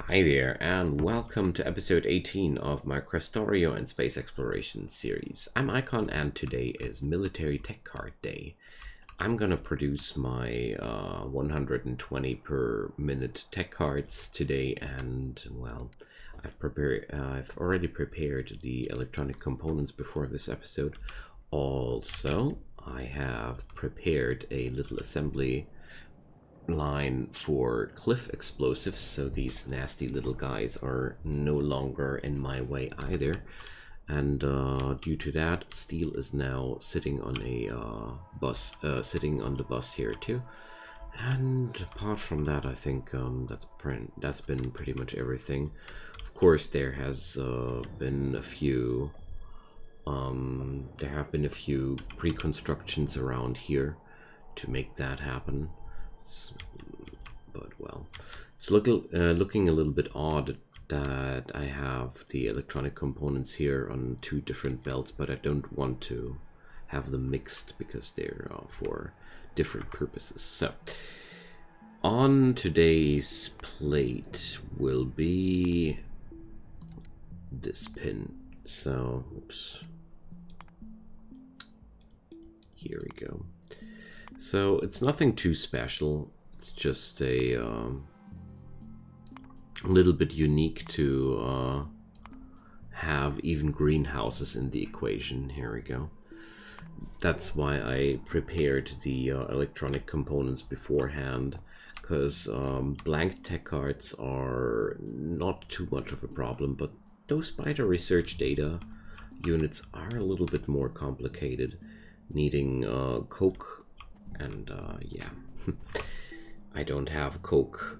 Hi there, and welcome to episode 18 of my Krastorio and Space Exploration series. I'm Icon, and today is Military Tech Card Day. I'm gonna produce my 120 per minute tech cards today, and well, I've already prepared the electronic components before this episode. Also, I have prepared a little assembly line for cliff explosives, so these nasty little guys are no longer in my way either. And due to that, steel is now sitting on a sitting on the bus here too. And apart from that, I think that's been pretty much everything. Of course, there has been a few. There have been a few pre-constructions around here to make that happen. But well, it's looking a little bit odd that I have the electronic components here on two different belts, but I don't want to have them mixed because they're for different purposes. So on today's plate will be this pin. So oops, here we go. So it's nothing too special. It's just a little bit unique to have even greenhouses in the equation. Here we go. That's why I prepared the electronic components beforehand, because blank tech cards are not too much of a problem, but those spider research data units are a little bit more complicated, needing coke. And yeah, I don't have coke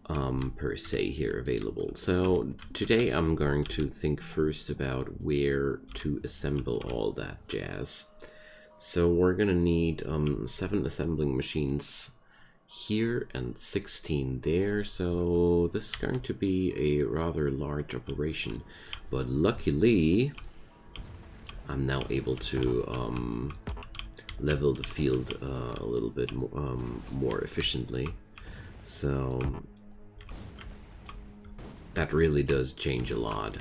per se here available. So today I'm going to think first about where to assemble all that jazz. So we're gonna need 7 assembling machines here and 16 there. So this is going to be a rather large operation, but luckily I'm now able to level the field a little bit more efficiently, so that really does change a lot.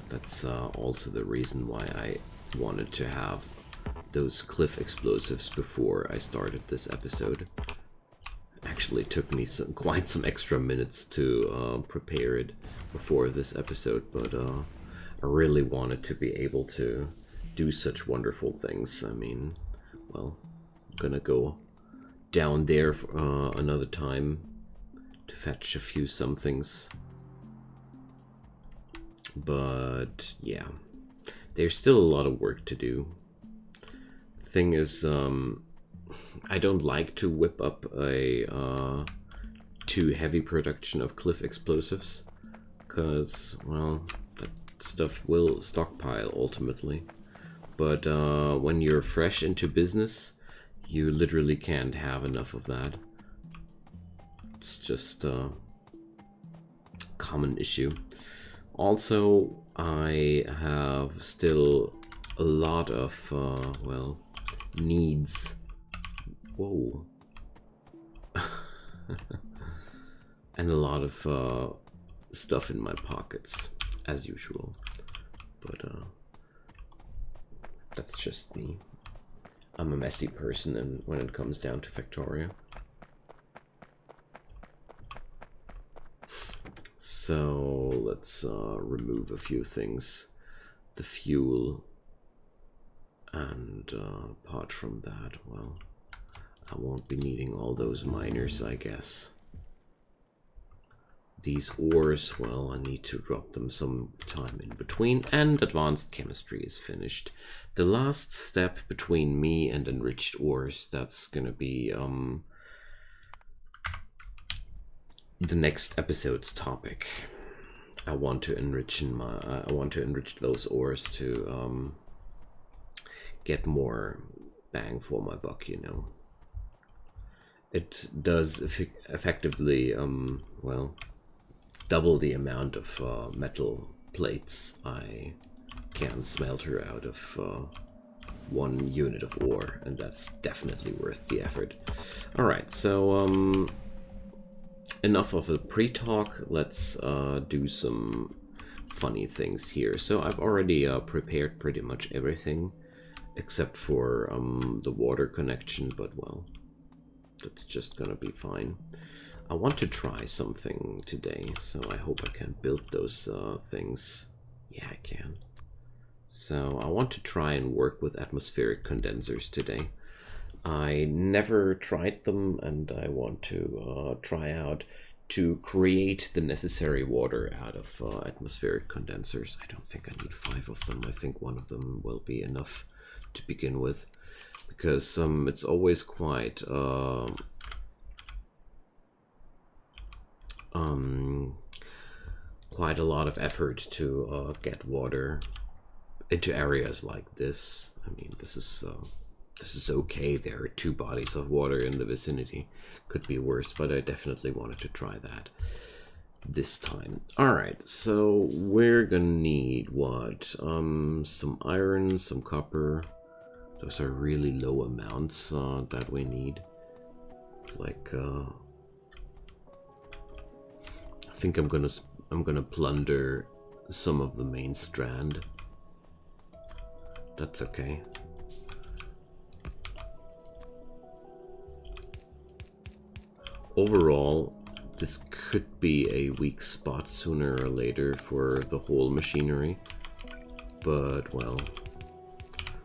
That's also the reason why I wanted to have those cliff explosives before I started this episode. Actually, it took me quite some extra minutes to prepare it before this episode, but I really wanted to be able to do such wonderful things. I mean, well, I'm gonna go down there for, another time to fetch a few somethings. But yeah, there's still a lot of work to do. Thing is, I don't like to whip up a too heavy production of cliff explosives, because, well, that stuff will stockpile ultimately. But when you're fresh into business, you literally can't have enough of that. It's just a common issue. Also, I have still a lot of, well, needs. Whoa. And a lot of stuff in my pockets, as usual. But, that's just me. I'm a messy person, and when it comes down to Factorio. So let's remove a few things. The fuel. And apart from that, well, I won't be needing all those miners, I guess. These ores, well, I need to drop them some time in between, and advanced chemistry is finished. The last step between me and enriched ores, that's gonna be the next episode's topic. I want to enrich those ores to get more bang for my buck, you know. It does effectively well, double the amount of metal plates I can smelter out of 1 unit of ore, and that's definitely worth the effort. Alright, so enough of a pre-talk. Let's do some funny things here. So I've already prepared pretty much everything except for the water connection, but well, that's just gonna be fine. I want to try something today, so I hope I can build those things. Yeah, I can. So I want to try and work with atmospheric condensers today. I never tried them, and I want to try out to create the necessary water out of atmospheric condensers. I don't think I need 5 of them. I think 1 of them will be enough to begin with, because it's always quite quite a lot of effort to get water into areas like this. I mean, this is okay. There are 2 bodies of water in the vicinity. Could be worse, but I definitely wanted to try that this time. Alright, so we're gonna need what? Some iron, some copper. Those are really low amounts that we need. Like, I think I'm gonna plunder some of the main strand. That's okay. Overall, this could be a weak spot sooner or later for the whole machinery, but well,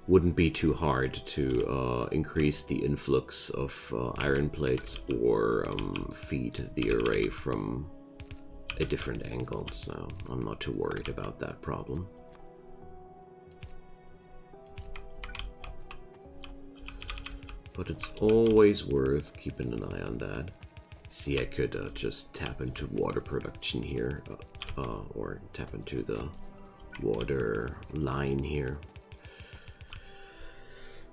wouldn't be too hard to increase the influx of iron plates or feed the array from a different angle, so I'm not too worried about that problem. But it's always worth keeping an eye on that. See, I could just tap into water production here, or tap into the water line here.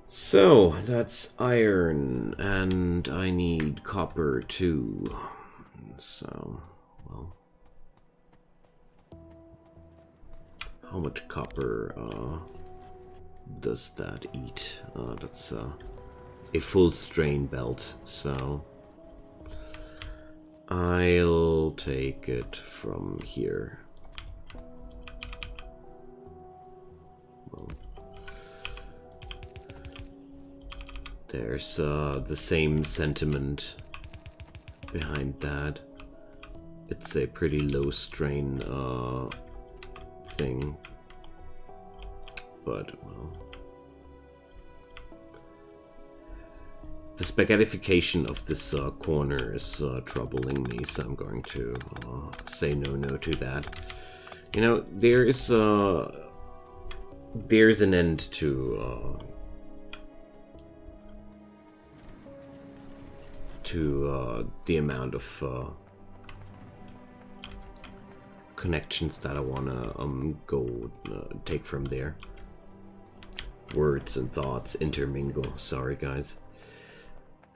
So, that's iron, and I need copper too. So, well, how much copper does that eat? That's a full strain belt, so I'll take it from here. Well, there's the same sentiment behind that. It's a pretty low strain thing, but well, the spaghettification of this corner is troubling me, so I'm going to say no to that. You know, there's an end to the amount of connections that I wanna go take from there. Words and thoughts intermingle. Sorry, guys.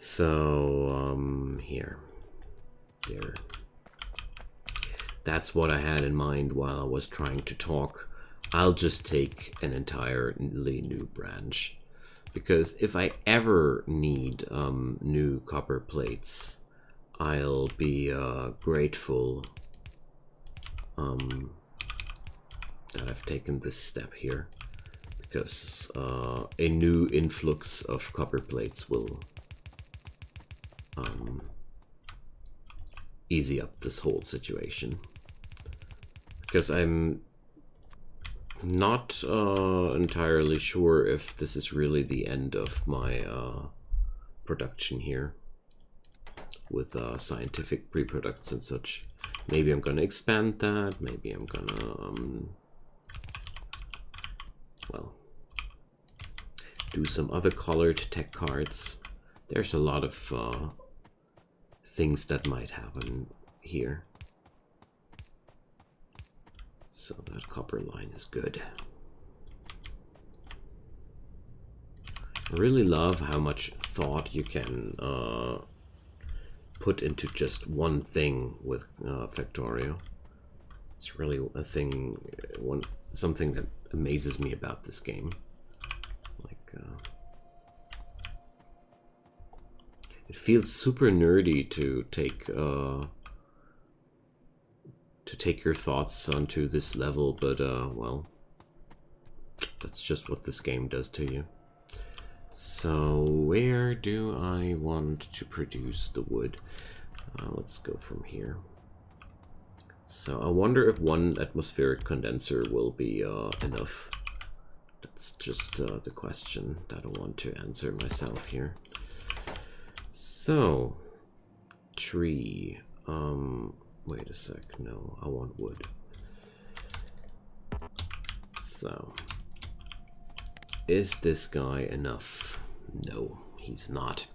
So, here. There. That's what I had in mind while I was trying to talk. I'll just take an entirely new branch. Because if I ever need new copper plates, I'll be grateful that I've taken this step here. Because a new influx of copper plates will easy up this whole situation, because I'm not entirely sure if this is really the end of my production here with scientific pre-products and such. Maybe I'm gonna expand that, maybe I'm gonna well, do some other colored tech cards. There's a lot of things that might happen here. So that copper line is good. I really love how much thought you can put into just one thing with Factorio. It's really a thing, something that amazes me about this game. Like, it feels super nerdy to take take your thoughts onto this level, but well, that's just what this game does to you. So where do I want to produce the wood? Let's go from here. So I wonder if one atmospheric condenser will be enough. That's just the question that I want to answer myself here. So, tree. Wait a sec. No, I want wood. So, is this guy enough? No, he's not.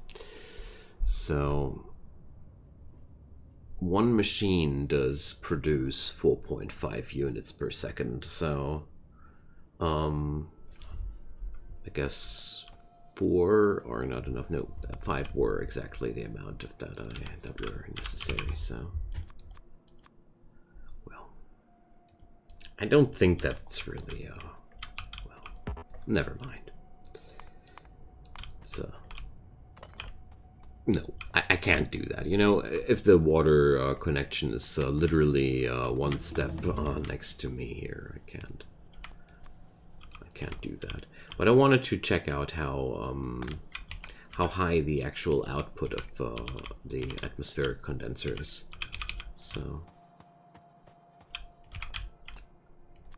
So, one machine does produce 4.5 units per second. So, I guess 4 are not enough. No, 5 were exactly the amount of that that were necessary. So, well, I don't think that's really well, never mind. So, no, I can't do that. You know, if the water connection is literally one step next to me here, I can't do that. But I wanted to check out how high the actual output of the atmospheric condenser is. So,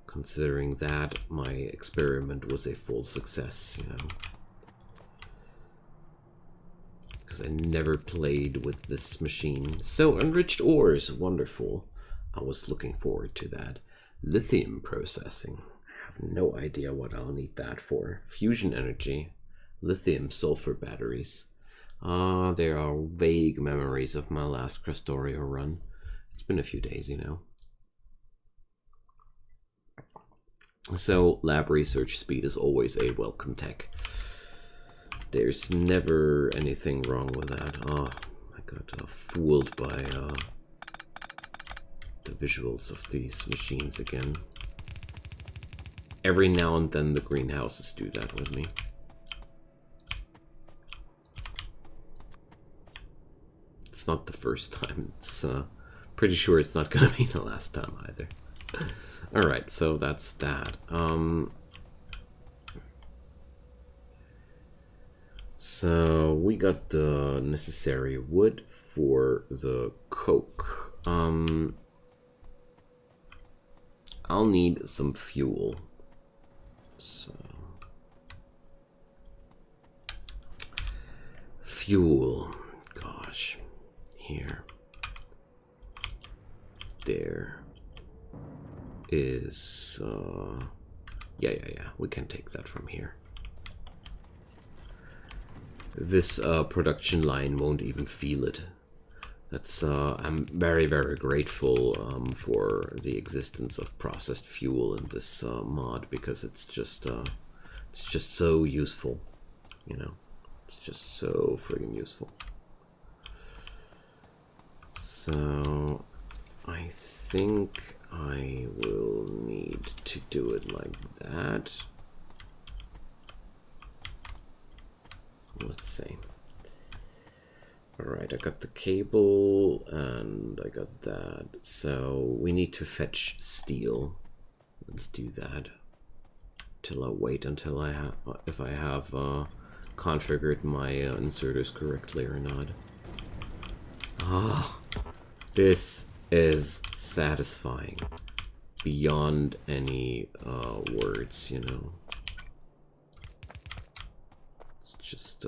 considering that my experiment was a full success, you know, because I never played with this machine. So, enriched ores, wonderful. I was looking forward to that. Lithium processing. No idea what I'll need that for. Fusion energy, lithium sulfur batteries. There are vague memories of my last Krastorio run. It's been a few days, you know. So lab research speed is always a welcome tech. There's never anything wrong with that. Oh, I got fooled by the visuals of these machines again. Every now and then the greenhouses do that with me. It's not the first time. It's pretty sure it's not gonna be the last time either. Alright, so that's that. So we got the necessary wood for the coke. I'll need some fuel. So, fuel, gosh, here, there is, yeah, we can take that from here. This production line won't even feel it. That's, I'm very, very grateful for the existence of processed fuel in this mod, because it's just so useful, you know. It's just so friggin' useful. So, I think I will need to do it like that. Let's see. Alright, I got the cable and I got that. So we need to fetch steel. Let's do that. Till I wait until I have, if I have configured my inserters correctly or not. Ah, this is satisfying beyond any words, you know. It's just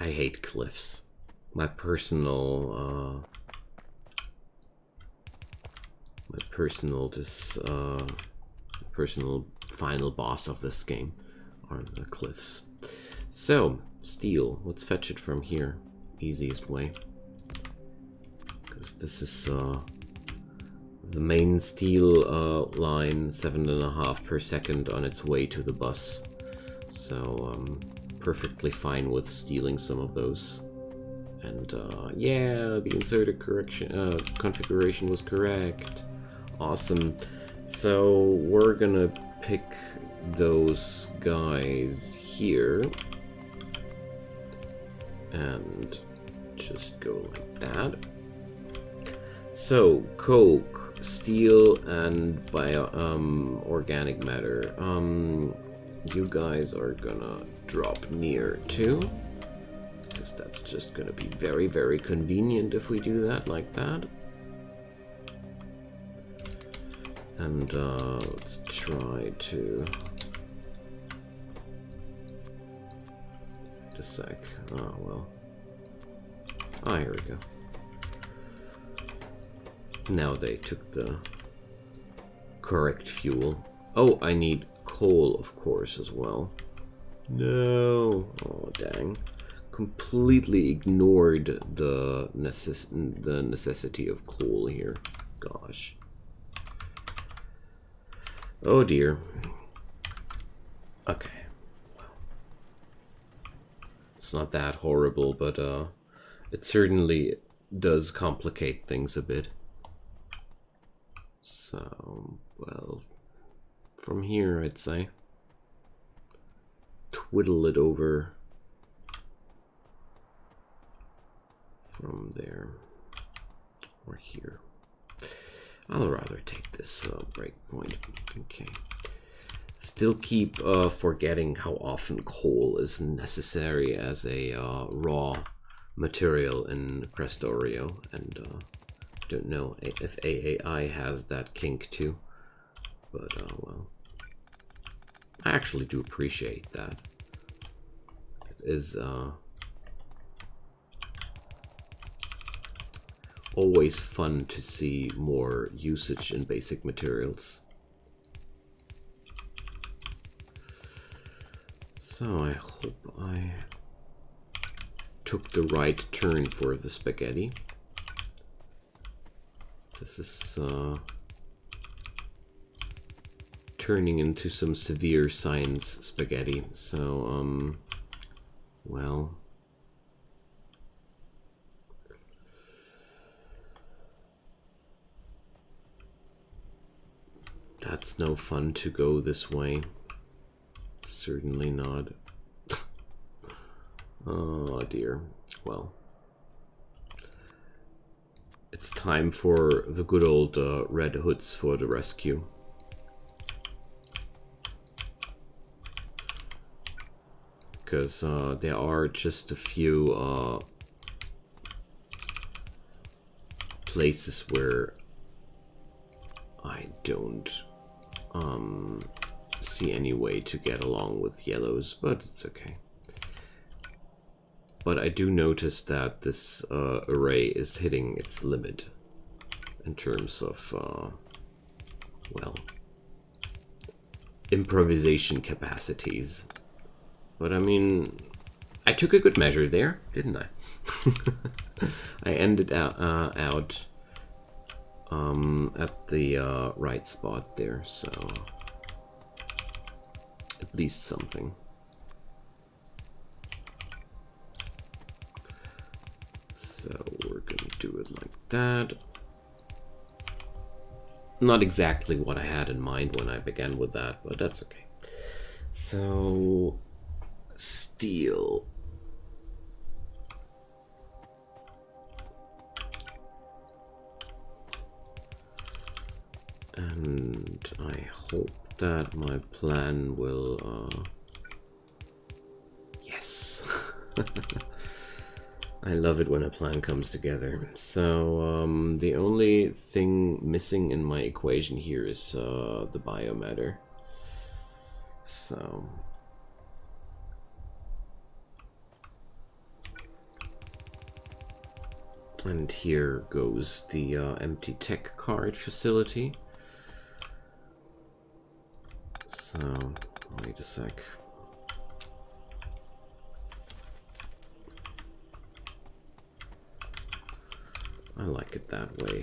I hate cliffs. My personal personal final boss of this game are the cliffs. So, steel, let's fetch it from here. Easiest way. Because this is the main steel line, 7.5 per second on its way to the bus. So, perfectly fine with stealing some of those. And yeah, the inserter correction configuration was correct. Awesome. So we're gonna pick those guys here and just go like that. So, coke, steel, and organic matter. You guys are gonna drop near too, because that's just gonna be very, very convenient if we do that like that. And let's try to... Wait a sec. Oh, well. Ah, here we go. Now they took the correct fuel. Oh, I need coal, of course, as well. No. Oh, dang. Completely ignored the necessity of coal here. Gosh. Oh dear. Okay. Well, it's not that horrible, but it certainly does complicate things a bit. So, well, from here I'd say twiddle it over from there or here. I'll rather take this breakpoint. Okay. Still keep forgetting how often coal is necessary as a raw material in Krastorio, and don't know if AAI has that kink too, but well, I actually do appreciate that. It is always fun to see more usage in basic materials. So I hope I took the right turn for the spaghetti. This is turning into some severe science spaghetti, so well, that's no fun to go this way. Certainly not. Oh dear. Well, it's time for the good old Red Hoods for the rescue. Because there are just a few places where I don't see any way to get along with yellows, but it's okay. But I do notice that this array is hitting its limit in terms of, well, improvisation capacities. But I mean, I took a good measure there, didn't I? I ended out at the right spot there, so at least something. So we're gonna do it like that. Not exactly what I had in mind when I began with that, but that's okay. So, steel. And I hope that my plan will, yes. I love it when a plan comes together. So the only thing missing in my equation here is the biomatter. So and here goes the empty tech card facility. So wait a sec. I like it that way.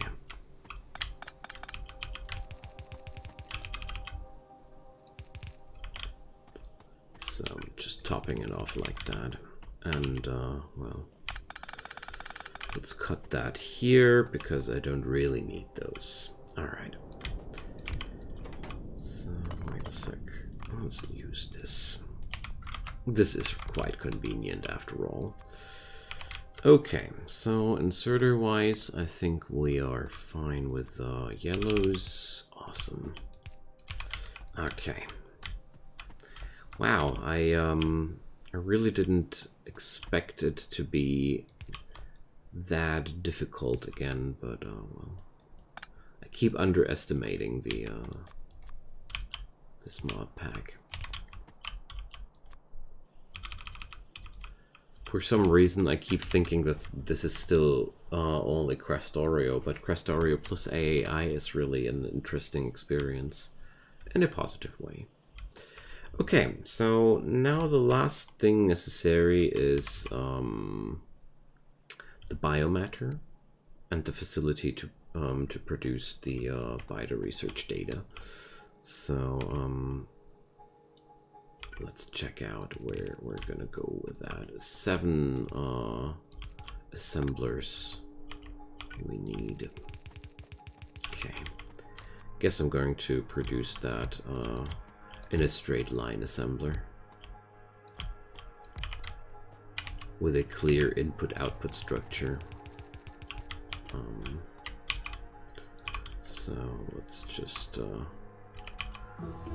So I'm just topping it off like that. And, well, let's cut that here because I don't really need those. Alright. So, wait a sec. Let's use this. This is quite convenient after all. Okay, so inserter wise, I think we are fine with yellows. Awesome. Okay. Wow, I really didn't expect it to be that difficult again, but well, I keep underestimating the this mod pack. For some reason, I keep thinking that this is still only Krastorio, but Krastorio plus AAI is really an interesting experience in a positive way. Okay, so now the last thing necessary is the biomatter and the facility to produce the beta research data. So let's check out where we're gonna go with that. 7 assemblers we need. Okay, guess I'm going to produce that in a straight line assembler with a clear input-output structure. So let's just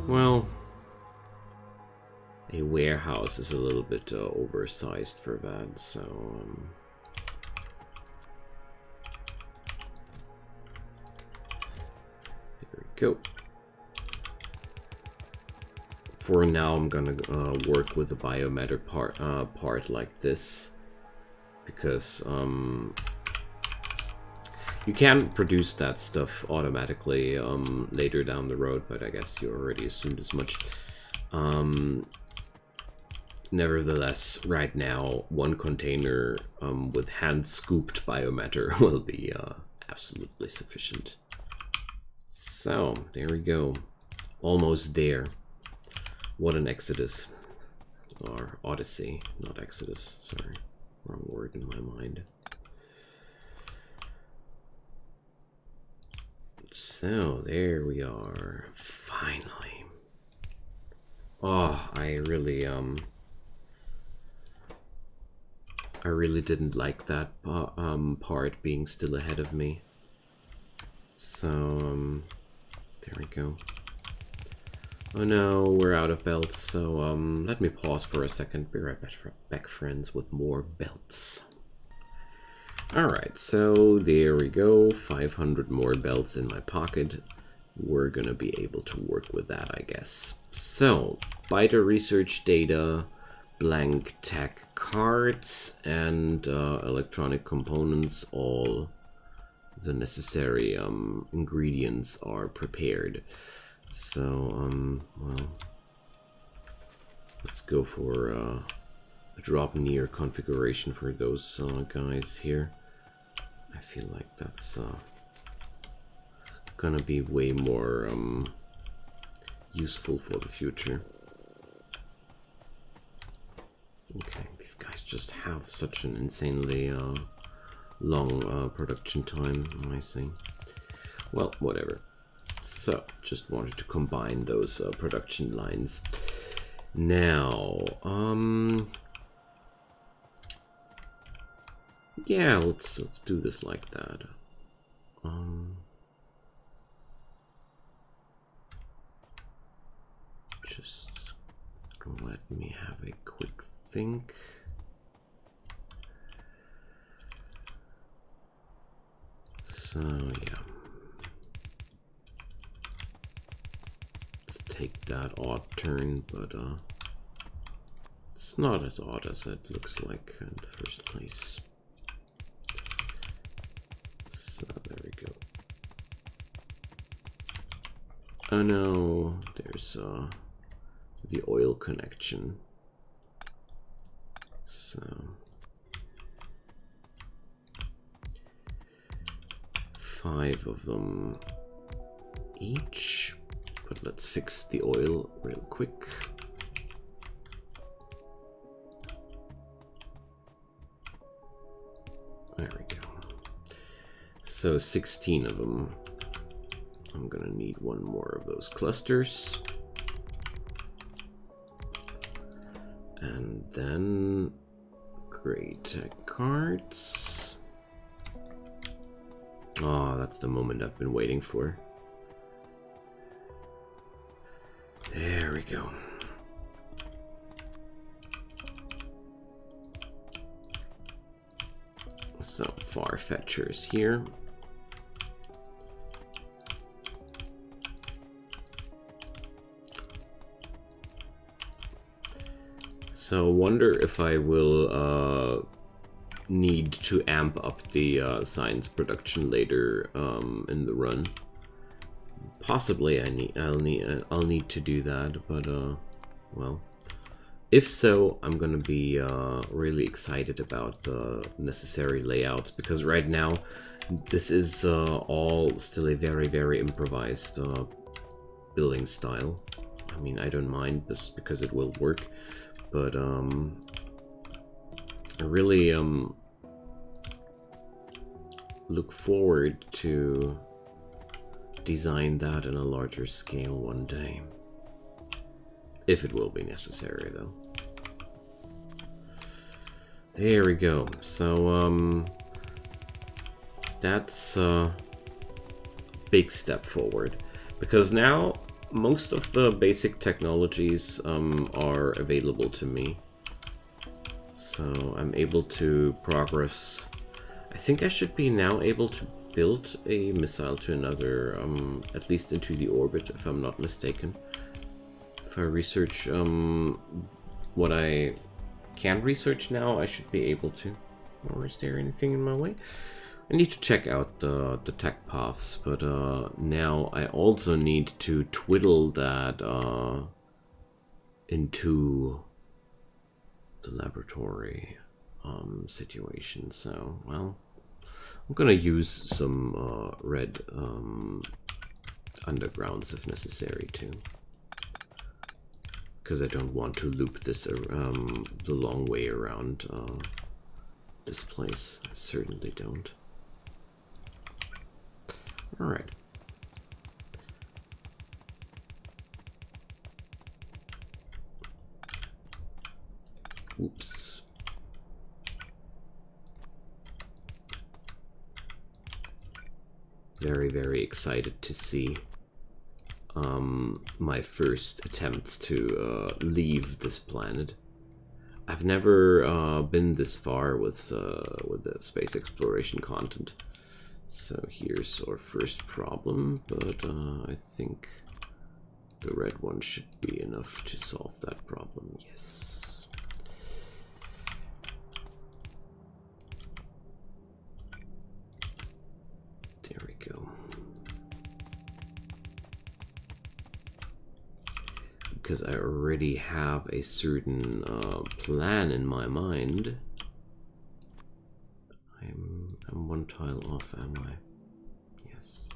well, a warehouse is a little bit oversized for that, so there we go. For now, I'm gonna work with the biomatter part like this, because you can produce that stuff automatically later down the road, but I guess you already assumed as much. Nevertheless, right now, one container with hand-scooped biomatter will be absolutely sufficient. So, there we go. Almost there. What an exodus. Or odyssey, not exodus. Sorry, wrong word in my mind. So, there we are. Finally. Oh, I really didn't like that part being still ahead of me. So, there we go. Oh no, we're out of belts, so let me pause for a second. Be right back, friends, with more belts. Alright, so there we go. 500 more belts in my pocket. We're gonna be able to work with that, I guess. So, beta research data, blank tech cards, and electronic components. All the necessary ingredients are prepared. So, well, let's go for a drop near configuration for those guys here. I feel like that's gonna be way more useful for the future. Okay, these guys just have such an insanely long production time, I see. Well, whatever. So, just wanted to combine those production lines. Now, yeah, let's do this like that. Just let me have a quick think. So, yeah. Take that odd turn, but it's not as odd as it looks like in the first place. So there we go. Oh no, there's the oil connection. So 5 of them each. But let's fix the oil real quick. There we go. So 16 of them. I'm gonna need one more of those clusters. And then Great. Tech cards. Oh, that's the moment I've been waiting for. There we go. So, far-fetchers here. So, wonder if I will need to amp up the science production later in the run. Possibly, I'll need to do that, but well, if so, I'm gonna be really excited about the necessary layouts, because right now this is all still a very improvised building style. I mean, I don't mind this because it will work, but I really look forward to design that in a larger scale one day. If it will be necessary, though. There we go. So, that's a big step forward. Because now, most of the basic technologies are available to me. So, I'm able to progress. I think I should be now able to build a missile to another, at least into the orbit, if I'm not mistaken. If I research what I can research now, I should be able to. Or is there anything in my way? I need to check out the tech paths, but now I also need to twiddle that into the laboratory situation. So, well, I'm gonna use some red undergrounds if necessary too, because I don't want to loop this the long way around this place. I certainly don't. All right. Oops. Very excited to see my first attempts to leave this planet. I've never been this far with the space exploration content. So here's our first problem, but I think the red one should be enough to solve that problem. Yes. There we go. Because I already have a certain plan in my mind. I'm one tile off, am I? Yes.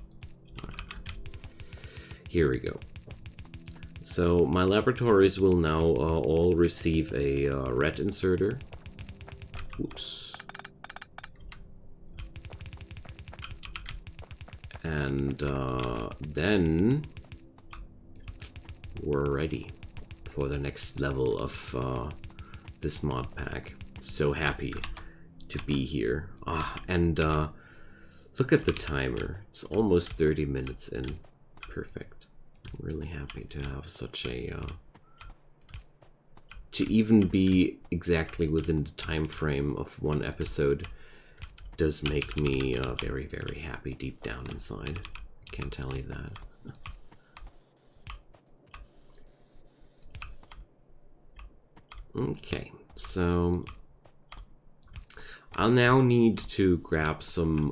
Here we go. So my laboratories will now all receive a red inserter. Oops. And then we're ready for the next level of this mod pack. So happy to be here. And look at the timer. It's almost 30 minutes in. Perfect. I'm really happy to have such a to even be exactly within the time frame of one episode does make me very happy deep down inside. I can't tell you that. Okay, so I'll now need to grab some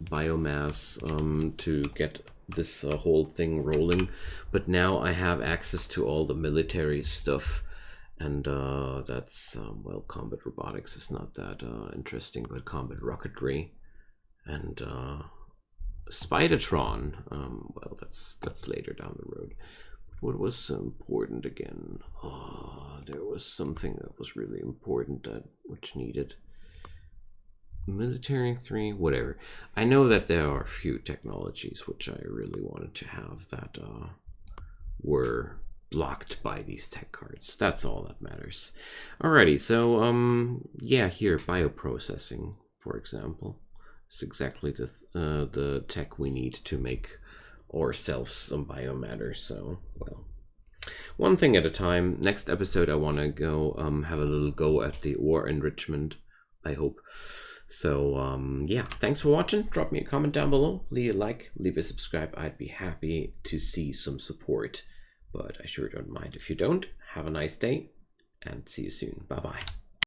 biomass to get this whole thing rolling, but now I have access to all the military stuff, and that's well, combat robotics is not that interesting, but combat rocketry and Spidertron, well, that's later down the road. What was so important again? Oh, there was something that was really important which needed military 3, whatever. I know that there are a few technologies which I really wanted to have that were blocked by these tech cards. That's all that matters. Alrighty, so yeah, here bioprocessing, for example, is exactly the tech we need to make ourselves some biomatter. So, well, one thing at a time. Next episode, I want to go have a little go at the ore enrichment, I hope. So, yeah, thanks for watching. Drop me a comment down below, leave a like, leave a subscribe. I'd be happy to see some support, but I sure don't mind if you don't. Have a nice day, and see you soon. Bye-bye.